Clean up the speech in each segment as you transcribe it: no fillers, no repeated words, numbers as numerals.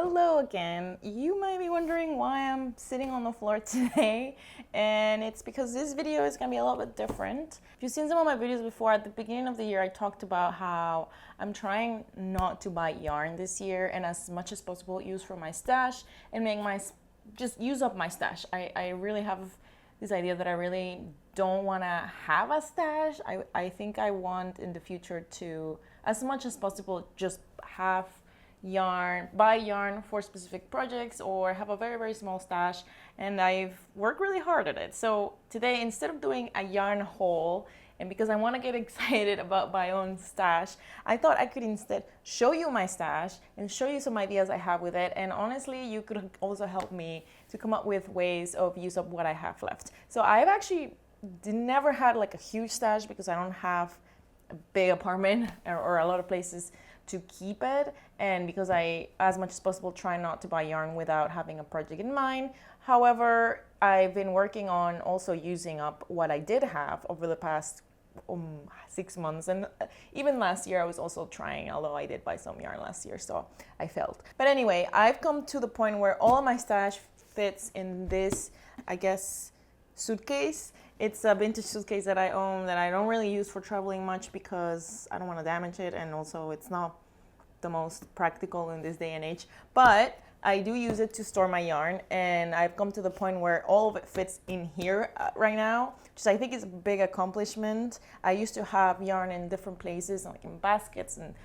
Hello again. You might be wondering why I'm sitting on the floor today, and it's because this video is going to be a little bit different. If you've seen some of my videos before, at the beginning of the year I talked about how I'm trying not to buy yarn this year and as much as possible use from my stash and just use up my stash. I really have this idea that I really don't want to have a stash. I think I want in the future to, as much as possible, just have buy yarn for specific projects or have a very small stash, and I've worked really hard at it. So today, instead of doing a yarn haul, and because I want to get excited about my own stash, I thought I could instead show you my stash and show you some ideas I have with it. And honestly, you could also help me to come up with ways of use of what I have left. So I've actually never had like a huge stash because I don't have a big apartment or a lot of places to keep it, and because I, as much as possible, try not to buy yarn without having a project in mind. However, I've been working on also using up what I did have over the past 6 months, and even last year I was also trying, although I did buy some yarn last year, so I failed. But anyway, I've come to the point where all of my stash fits in this, I guess, suitcase. It's a vintage suitcase that I own that I don't really use for traveling much because I don't want to damage it, and also it's not the most practical in this day and age. But I do use it to store my yarn, and I've come to the point where all of it fits in here right now, which I think is a big accomplishment. I used to have yarn in different places, like in baskets and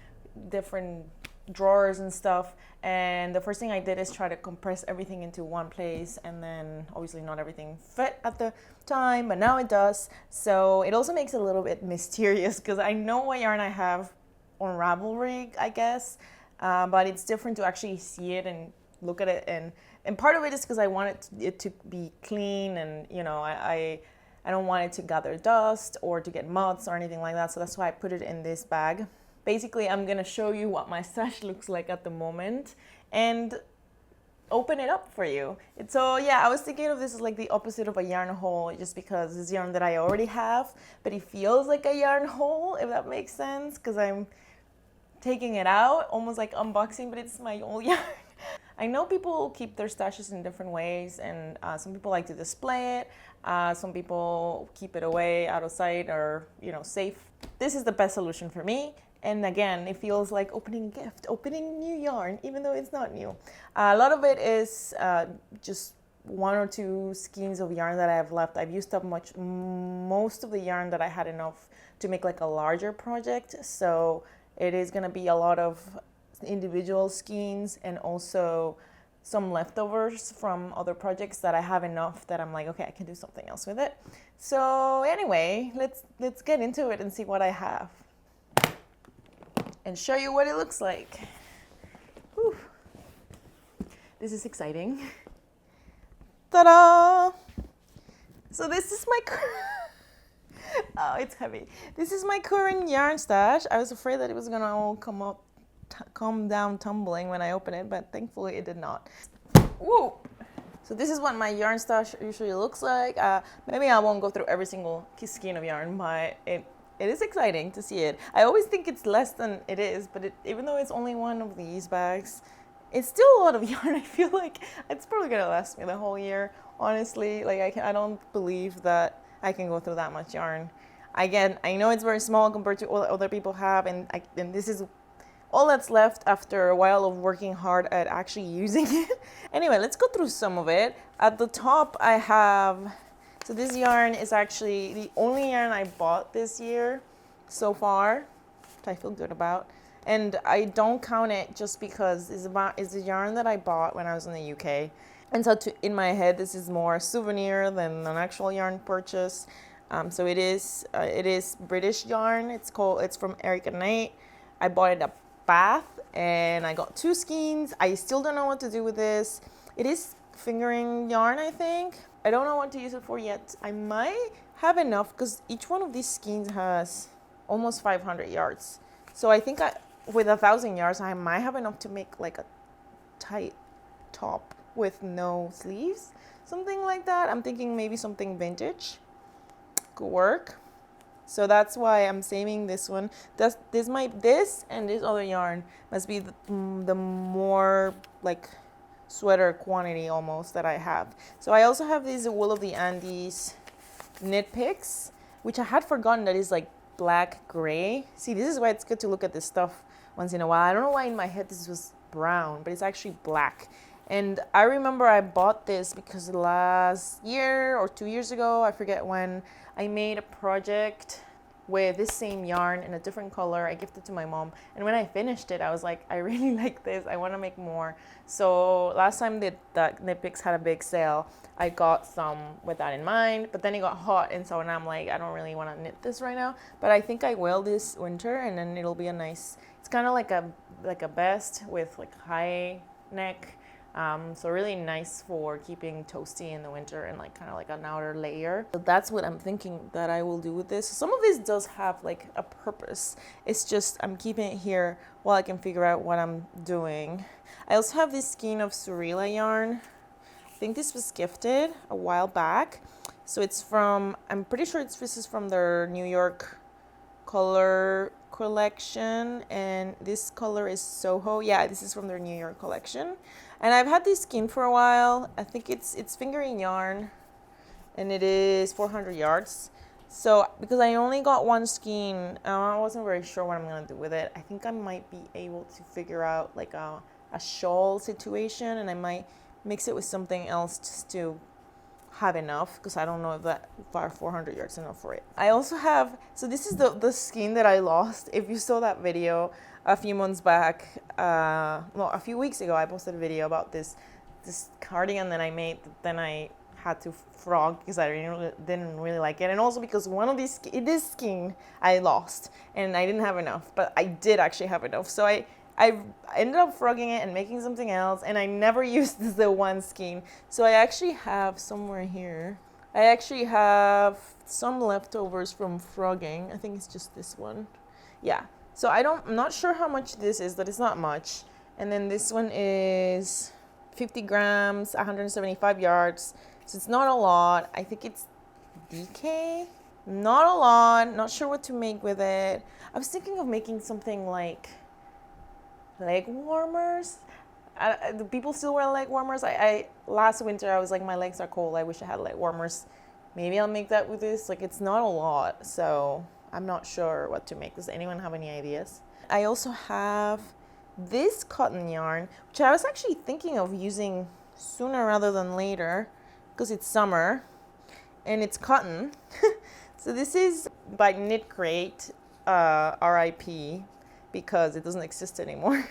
different drawers and stuff, and the first thing I did is try to compress everything into one place, and then obviously not everything fit at the time, but now it does. So it also makes it a little bit mysterious because I know what yarn I have on Ravelry, I guess, but it's different to actually see it and look at it, and part of it is because I want it to be clean, and you know, I don't want it to gather dust or to get moths or anything like that, so that's why I put it in this bag. Basically, I'm gonna show you what my stash looks like at the moment and open it up for you. So yeah, I was thinking of this as like the opposite of a yarn haul, just because it's yarn that I already have, but it feels like a yarn haul, if that makes sense, because I'm taking it out, almost like unboxing, but it's my old yarn. I know people keep their stashes in different ways, and some people like to display it. Some people keep it away, out of sight, or safe. This is the best solution for me. And again, it feels like opening a gift, opening new yarn, even though it's not new. A lot of it is just 1 or 2 skeins of yarn that I have left. I've used up most of the yarn that I had enough to make like a larger project. So it is gonna be a lot of individual skeins and also some leftovers from other projects that I have enough that I'm like, okay, I can do something else with it. So anyway, let's get into it and see what I have and show you what it looks like. Whew. This is exciting. Ta-da! So this is my oh, it's heavy. This is my current yarn stash. I was afraid that it was gonna all come down tumbling when I open it, but thankfully it did not. Whoa! So this is what my yarn stash usually looks like. Maybe I won't go through every single skein of yarn, but it is exciting to see it. I always think it's less than it is, but even though it's only one of these bags, it's still a lot of yarn. I feel like it's probably gonna last me the whole year, honestly. Like I don't believe that I can go through that much yarn. Again, I know it's very small compared to what other people have, and this is all that's left after a while of working hard at actually using it. Anyway, let's go through some of it. At the top I have, so this yarn is actually the only yarn I bought this year so far, which I feel good about. And I don't count it just because it's a yarn that I bought when I was in the UK. And so in my head, this is more a souvenir than an actual yarn purchase. So it is British yarn. It's from Eric and Nate. I bought it at Bath, and I got 2 skeins. I still don't know what to do with this. It is fingering yarn, I think. I don't know what to use it for yet. I might have enough because each one of these skeins has almost 500 yards. So I think with 1,000 yards, I might have enough to make like a tight top with no sleeves, something like that. I'm thinking maybe something vintage could work. So that's why I'm saving this one. This and this other yarn must be the more like sweater quantity almost that I have. So I also have these Wool of the Andes knit picks, which I had forgotten that is like black gray. See, this is why it's good to look at this stuff once in a while. I don't know why in my head this was brown, but it's actually black. And I remember I bought this because last year or 2 years ago, I forget when, I made a project with this same yarn in a different color. I gifted to my mom, and when I finished it, I was like, I really like this, I want to make more. So last time that knit picks had a big sale, I got some with that in mind, but then it got hot, and so now I'm like, I don't really want to knit this right now, but I think I will this winter, and then it'll be a nice, it's kind of like a vest with like high neck. So really nice for keeping toasty in the winter, and like kind of like an outer layer. So that's what I'm thinking that I will do with this. Some of this does have like a purpose. It's just I'm keeping it here while I can figure out what I'm doing. I also have this skein of Surila yarn. I think this was gifted a while back. So it's from, I'm pretty sure this is from their New York color collection, and this color is Soho. Yeah, this is from their New York collection. And I've had this skein for a while. I think it's fingering yarn, and it is 400 yards. So because I only got one skein, I wasn't very sure what I'm gonna do with it. I think I might be able to figure out like a shawl situation, and I might mix it with something else just to have enough, because I don't know if 400 yards enough for it. I also have, so this is the skein that I lost. If you saw that video a few months back, a few weeks ago, I posted a video about this cardigan that I made, then I had to frog because I didn't really like it, and also because one of this skein I lost and I didn't have enough, but I did actually have enough, so I ended up frogging it and making something else, and I never used the one skein. So I actually have somewhere here, I actually have some leftovers from frogging. I think it's just this one. Yeah. So I'm not sure how much this is, but it's not much. And then this one is 50 grams, 175 yards. So it's not a lot. I think it's DK. Not a lot. Not sure what to make with it. I was thinking of making something like leg warmers. Do people still wear leg warmers? I last winter I was like, my legs are cold, I wish I had leg warmers. Maybe I'll make that with this. Like, it's not a lot, so I'm not sure what to make. Does anyone have any ideas? I also have this cotton yarn, which I was actually thinking of using sooner rather than later because it's summer and it's cotton. So this is by Knit Crate, RIP, because it doesn't exist anymore.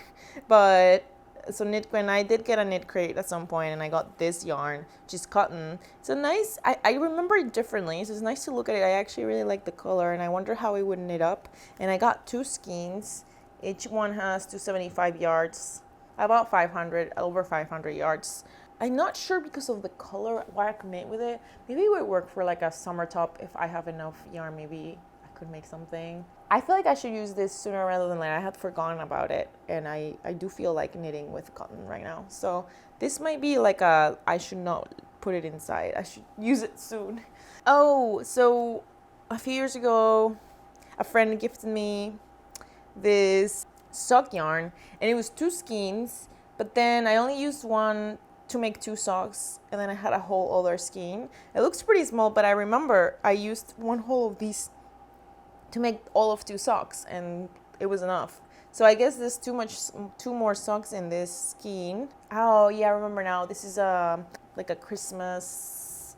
But so when I did get a Knit Crate at some point, and I got this yarn, which is cotton. It's a nice, I remember it differently, so it's nice to look at it. I actually really like the color, and I wonder how it would knit up. And I got 2 skeins. Each one has 275 yards, about 500, over 500 yards. I'm not sure because of the color what I could make with it. Maybe it would work for like a summer top if I have enough yarn. Maybe I could make something. I feel like I should use this sooner rather than later. I had forgotten about it, and I do feel like knitting with cotton right now. So this might be like I should not put it inside. I should use it soon. Oh, so a few years ago, a friend gifted me this sock yarn, and it was 2 skeins, but then I only used one to make 2 socks, and then I had a whole other skein. It looks pretty small, but I remember I used one whole of these to make all of 2 socks, and it was enough. So I guess there's 2 more socks in this skein. Oh yeah, I remember now. This is like a Christmas,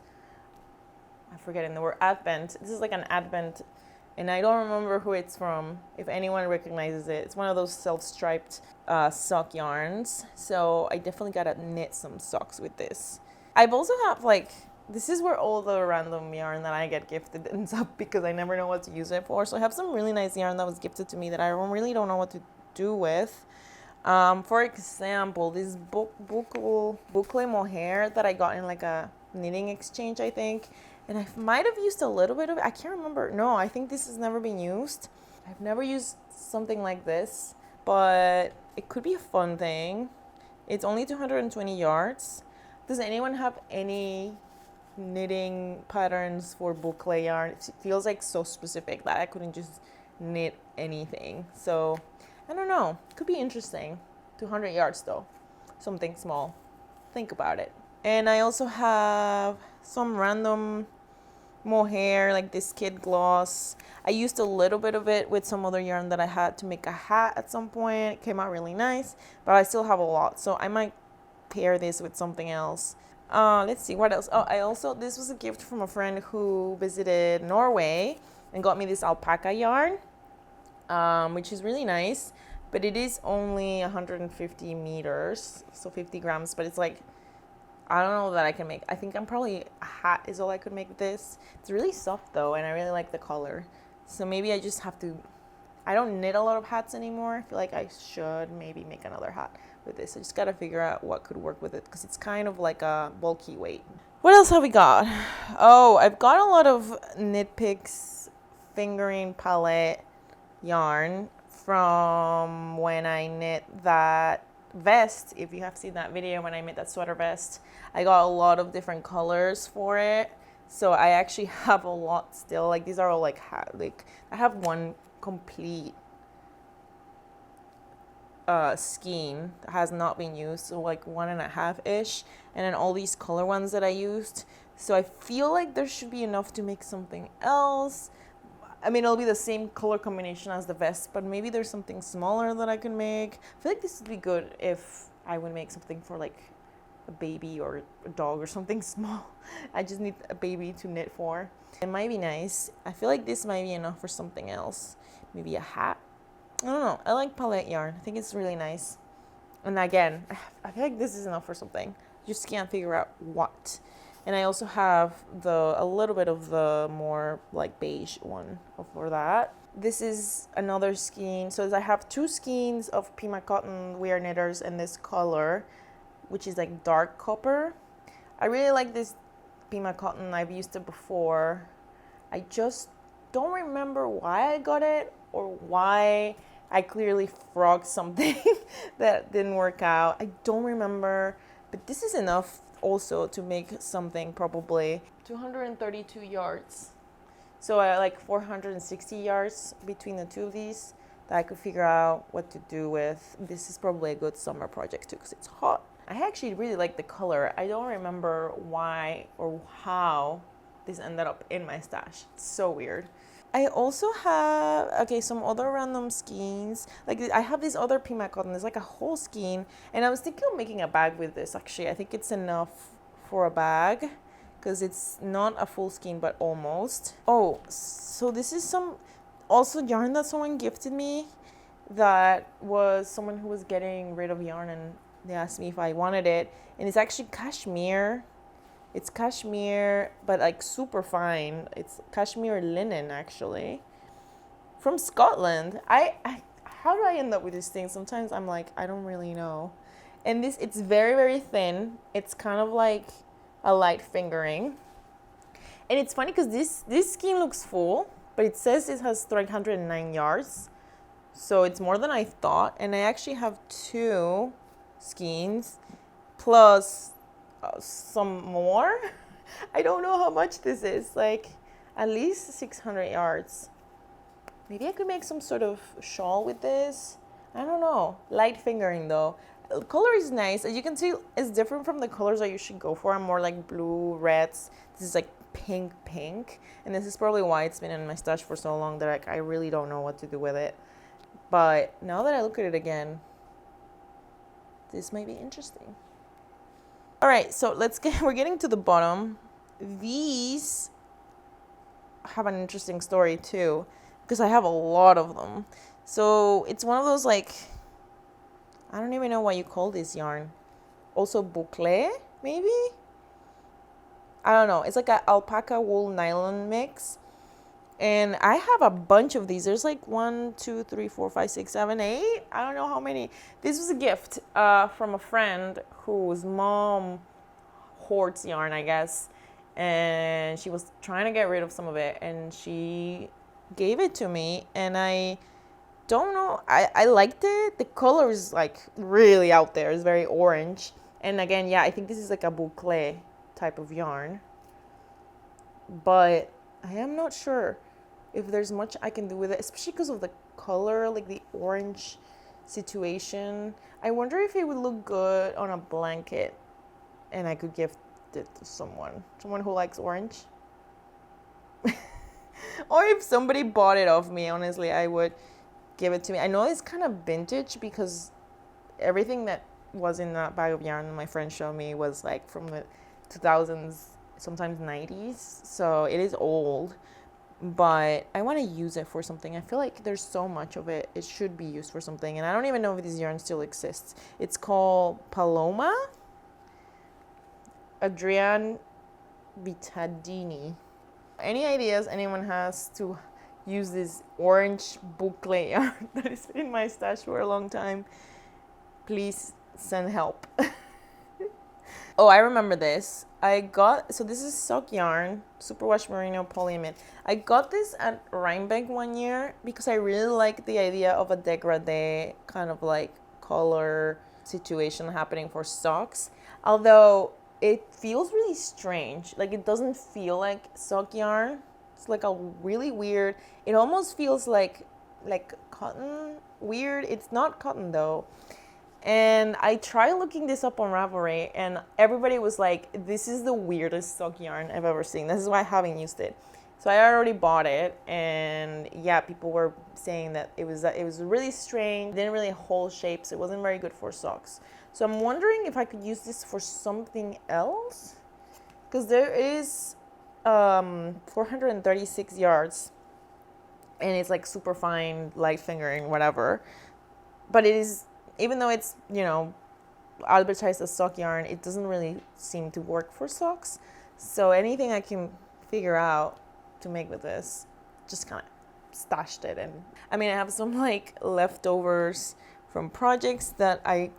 I'm forgetting the word, Advent. This is like an Advent, and I don't remember who it's from. If anyone recognizes it, it's one of those self-striped sock yarns. So I definitely gotta knit some socks with this. I've also have like, this is where all the random yarn that I get gifted ends up because I never know what to use it for. So I have some really nice yarn that was gifted to me that I really don't know what to do with. For example, this boucle mohair that I got in like a knitting exchange, I think. And I might have used a little bit of it. I can't remember. No, I think this has never been used. I've never used something like this, but it could be a fun thing. It's only 220 yards. Does anyone have any knitting patterns for boucle yarn. It feels like so specific that I couldn't just knit anything. So I don't know, could be interesting. 200 yards though, something small. Think about it. And I also have some random mohair, like this kid gloss. I used a little bit of it with some other yarn that I had to make a hat at some point. It came out really nice, but I still have a lot, so I might pair this with something else. Let's see what else. This was a gift from a friend who visited Norway and got me this alpaca yarn, which is really nice, but it is only 150 meters, so 50 grams, but it's like, I don't know that I can make. I think I'm probably a hat is all I could make with this. It's really soft though, and I really like the color. So maybe I just have to, I don't knit a lot of hats anymore. I feel like I should maybe make another hat with this. I just got to figure out what could work with it because it's kind of like a bulky weight. What else have we got? Oh, I've got a lot of Knit Picks fingering palette yarn from when I knit that vest. If you have seen that video when I made that sweater vest, I got a lot of different colors for it, so I actually have a lot still. Like these are all like I have one complete skein that has not been used, so like 1.5 ish, and then all these color ones that I used. So I feel like there should be enough to make something else. I mean, it'll be the same color combination as the vest, but maybe there's something smaller that I can make. I feel like this would be good if I would make something for like a baby or a dog or something small. I just need a baby to knit for. It might be nice. I feel like this might be enough for something else. Maybe a hat. I don't know. I like palette yarn. I think it's really nice. And again, I feel like this is enough for something. Just can't figure out what. And I also have a little bit of the more like beige one for that. This is another skein. So I have 2 skeins of Pima Cotton We Are Knitters in this color, which is like dark copper. I really like this Pima Cotton. I've used it before. I just don't remember why I got it or why I clearly frogged something that didn't work out. I don't remember, but this is enough also to make something, probably 232 yards. So I like 460 yards between the two of these that I could figure out what to do with. This is probably a good summer project too because it's hot. I actually really like the color. I don't remember why or how this ended up in my stash. It's so weird. I also have, some other random skeins. Like I have this other Pima Cotton. There's like a whole skein. And I was thinking of making a bag with this actually. I think it's enough for a bag because it's not a full skein, but almost. Oh, so this is some also yarn that someone gifted me. That was someone who was getting rid of yarn and they asked me if I wanted it. And it's actually cashmere. It's cashmere, but like super fine. It's cashmere linen actually, from Scotland. How do I end up with these things? Sometimes I'm like, I don't really know. And it's very, very thin. It's kind of like a light fingering. And it's funny because this skein looks full, but it says it has 309 yards. So it's more than I thought. And I actually have 2 skeins plus some more. I don't know how much this is, like at least 600 yards. Maybe I could make some sort of shawl with this. I don't know. Light fingering though. The color is nice. As you can see, it's different from the colors I usually go for. I'm more like blue, reds. This is like pink. And this is probably why it's been in my stash for so long that I really don't know what to do with it. But now that I look at it again, this might be interesting. All right, so we're getting to the bottom. These have an interesting story too, because I have a lot of them. So it's one of those like, I don't even know what you call this yarn. Also boucle, maybe? I don't know. It's like an alpaca wool nylon mix. And I have a bunch of these. There's like 1, 2, 3, 4, 5, 6, 7, 8. I don't know how many. This was a gift from a friend whose mom hoards yarn, I guess. And she was trying to get rid of some of it. And she gave it to me. And I don't know. I liked it. The color is like really out there. It's very orange. And again, yeah, I think this is like a boucle type of yarn. but I am not sure if there's much I can do with it, especially because of the color, like the orange situation. I wonder if it would look good on a blanket and I could gift it to someone who likes orange. Or if somebody bought it off me, honestly, I would give it to me. I know it's kind of vintage because everything that was in that bag of yarn my friend showed me was like from the 2000s, sometimes 90s. So it is old, but I want to use it for something. I feel like there's so much of it. It should be used for something. And I don't even know if this yarn still exists. It's called Paloma. Adrian Vitadini. Any ideas anyone has to use this orange booklet yarn that has been in my stash for a long time, please send help. Oh, I remember this. So this is sock yarn, superwash merino polyamide. I got this at Rhinebeck one year because I really like the idea of a dégradé kind of like color situation happening for socks. Although it feels really strange. Like it doesn't feel like sock yarn. It's like a really weird, it almost feels like cotton. Weird. It's not cotton though. And I tried looking this up on Ravelry and everybody was like, this is the weirdest sock yarn I've ever seen. This is why I haven't used it. So I already bought it, and yeah, people were saying that it was really strange, didn't really hold shapes, it wasn't very good for socks. So I'm wondering if I could use this for something else, because there is 436 yards, and it's like super fine, light fingering, whatever. But it is, even though it's, advertised as sock yarn, it doesn't really seem to work for socks. So anything I can figure out to make with this, just kind of stashed it. And I mean, I have some like leftovers from projects that I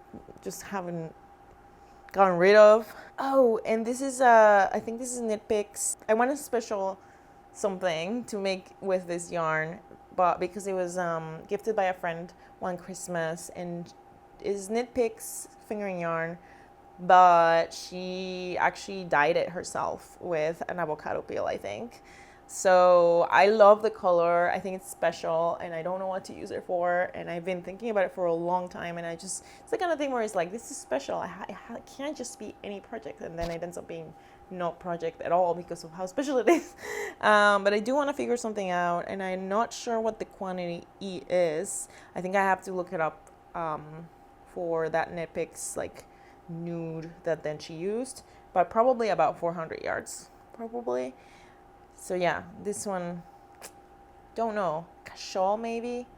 just haven't gotten rid of. Oh, and this is I think this is Knit Picks. I want a special something to make with this yarn, but because it was gifted by a friend one Christmas, and is Knit Picks fingering yarn, but she actually dyed it herself with an avocado peel, I think. So I love the color. I think it's special, and I don't know what to use it for. And I've been thinking about it for a long time, and it's the kind of thing where it's like, this is special. It can't just be any project, and then it ends up being no project at all because of how special it is. But I do want to figure something out, and I'm not sure what the quantity is. I think I have to look it up for that Knit Picks like nude that then she used, but probably about 400 yards, probably. So yeah, this one, don't know, shawl maybe.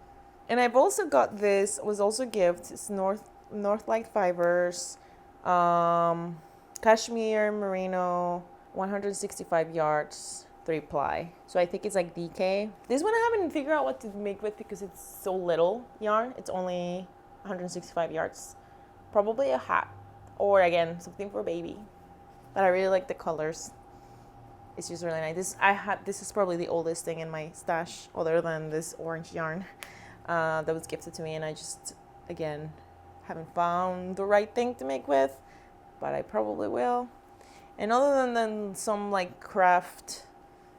And I've also got this, was also a gift. It's Northlight Fibers, cashmere merino, 165 yards, 3-ply. So I think it's like DK. This one I haven't figured out what to make with because it's so little yarn. It's only 165 yards. Probably a hat, or again, something for baby. But I really like the colors. It's just really nice. This is probably the oldest thing in my stash, other than this orange yarn that was gifted to me, and I just, again, haven't found the right thing to make with, but I probably will. And other than some like craft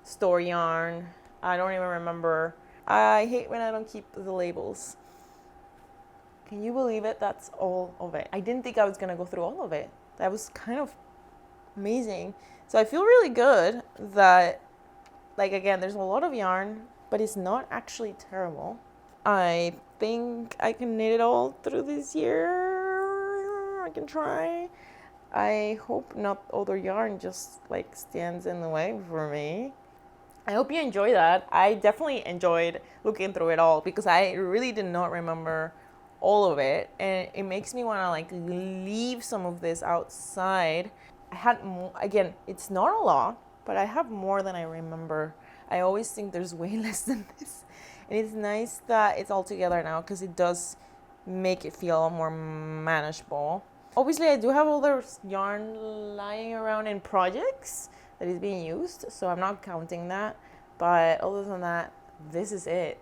store yarn, I don't even remember. I hate when I don't keep the labels. Can you believe it? That's all of it. I didn't think I was gonna go through all of it. That was kind of amazing. So I feel really good that, like, again, there's a lot of yarn, but it's not actually terrible. I think I can knit it all through this year. I can try. I hope not other yarn just like stands in the way for me. I hope you enjoy that. I definitely enjoyed looking through it all because I really did not remember all of it, and it makes me want to like leave some of this outside. I had more, again, it's not a lot, but I have more than I remember. I always think there's way less than this, and it's nice that it's all together now because it does make it feel more manageable. Obviously, I do have other yarn lying around in projects that is being used, so I'm not counting that, but other than that, this is it.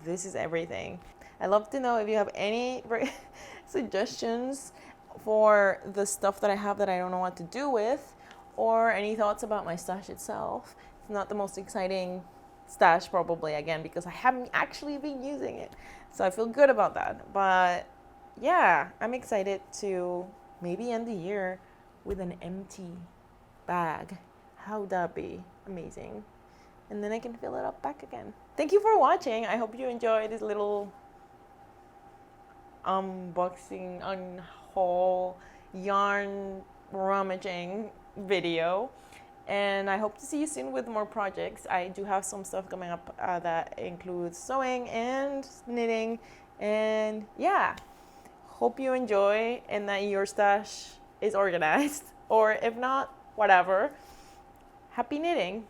This is everything. I'd love to know if you have any suggestions for the stuff that I have that I don't know what to do with, or any thoughts about my stash itself. It's not the most exciting stash probably, again, because I haven't actually been using it. So I feel good about that. But yeah, I'm excited to maybe end the year with an empty bag. How would that be? Amazing. And then I can fill it up back again. Thank you for watching. I hope you enjoyed this little unboxing, unhaul, yarn rummaging video. And I hope to see you soon with more projects. I do have some stuff coming up that includes sewing and knitting. And yeah, hope you enjoy and that your stash is organized. Or if not, whatever. Happy knitting.